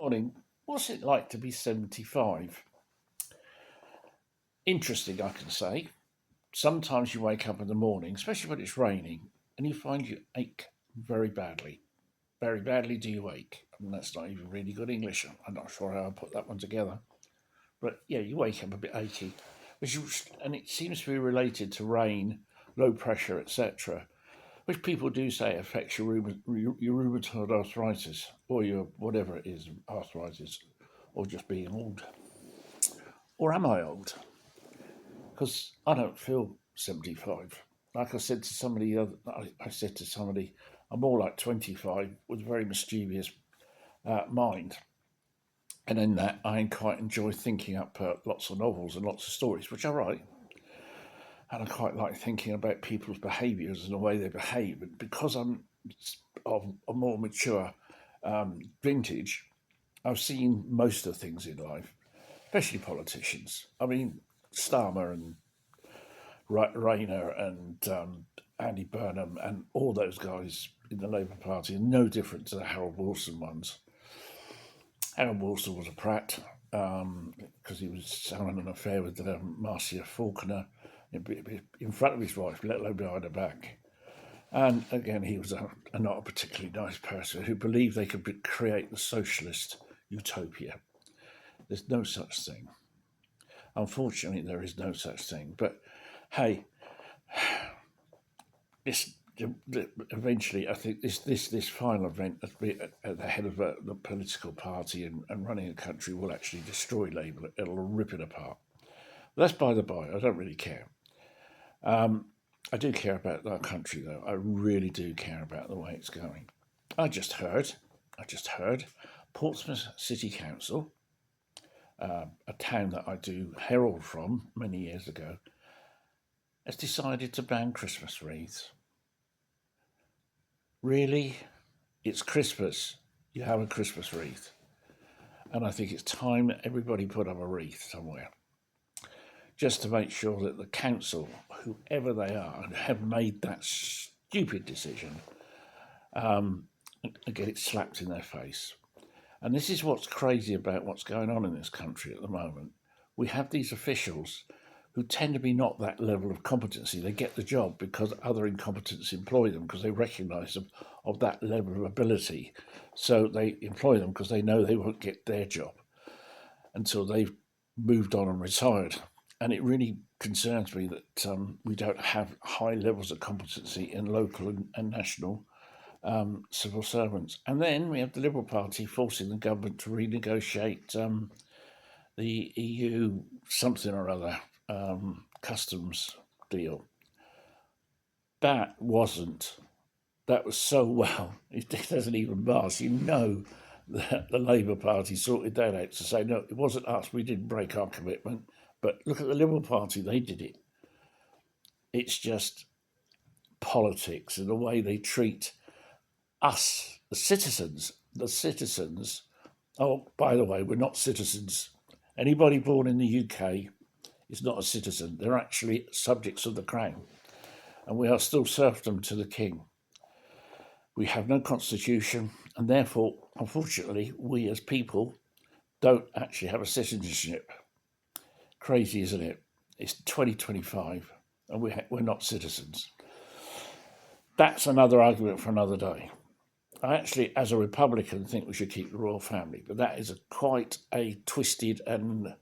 Morning. What's it like to be 75? Interesting, I can say. Sometimes you wake up in the morning, especially when it's raining, and you find you ache very badly. Very badly do you ache. And that's not even really good English. I'm not sure how I put that one together. But yeah, you wake up a bit achy. And it seems to be related to rain, low pressure, etc., which people do say affects your rheumatoid arthritis or your whatever it is, arthritis, or just being old. Or am I old? Because I don't feel 75. Like I said to somebody, I said to somebody, I'm more like 25 with a very mischievous mind. And in that, I quite enjoy thinking up lots of novels and lots of stories, which I write. And I quite like thinking about people's behaviours and the way they behave. And because I'm of a more mature vintage, I've seen most of the things in life, especially politicians. I mean, Starmer and Rayner and Andy Burnham and all those guys in the Labour Party are no different to the Harold Wilson ones. Harold Wilson was a prat because he was having an affair with Marcia Faulkner in front of his wife, let alone behind her back. And again, he was not a particularly nice person who believed they could create the socialist utopia. There's no such thing. Unfortunately, there is no such thing. But hey, this eventually, I think this final event at the head of the political party and running a country will actually destroy Labour. It'll rip it apart. But that's by the by. I don't really care. I do care about our country, though. I really do care about the way it's going. I just heard, Portsmouth City Council, a town that I do herald from many years ago, has decided to ban Christmas wreaths. Really? It's Christmas. You have a Christmas wreath. And I think it's time that everybody put up a wreath somewhere. Just to make sure that the council, whoever they are, have made that stupid decision and get it slapped in their face. And this is what's crazy about what's going on in this country at the moment. We have these officials who tend to be not that level of competency. They get the job because other incompetents employ them because they recognise them of that level of ability. So they employ them because they know they won't get their job until they've moved on and retired. And it really concerns me that we don't have high levels of competency in local and national civil servants. And then we have the Liberal Party forcing the government to renegotiate the EU something or other customs deal. That was so well, it doesn't even pass. You know that the Labour Party sorted that out to say, no, it wasn't us, we didn't break our commitment. But look at the Liberal Party, they did it. It's just politics and the way they treat us, the citizens. Oh, by the way, we're not citizens. Anybody born in the UK is not a citizen. They're actually subjects of the crown. And we are still serfdom to the king. We have no constitution, and therefore, unfortunately, we as people don't actually have a citizenship. Crazy, isn't it? It's 2025, and we're not citizens. That's another argument for another day. I actually, as a Republican, think we should keep the royal family, but that is quite a twisted and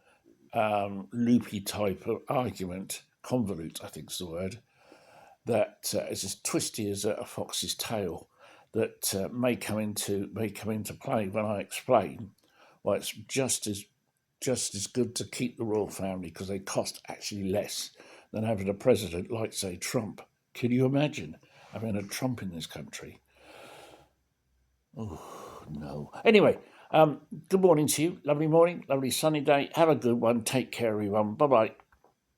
loopy type of argument, convolute, I think is the word, that is as twisty as a fox's tail, that may come into play when I explain why it's just as good to keep the royal family because they cost actually less than having a president like, say, Trump. Can you imagine having a Trump in this country? Oh, no. Anyway, good morning to you. Lovely morning, lovely sunny day. Have a good one. Take care, everyone. Bye-bye.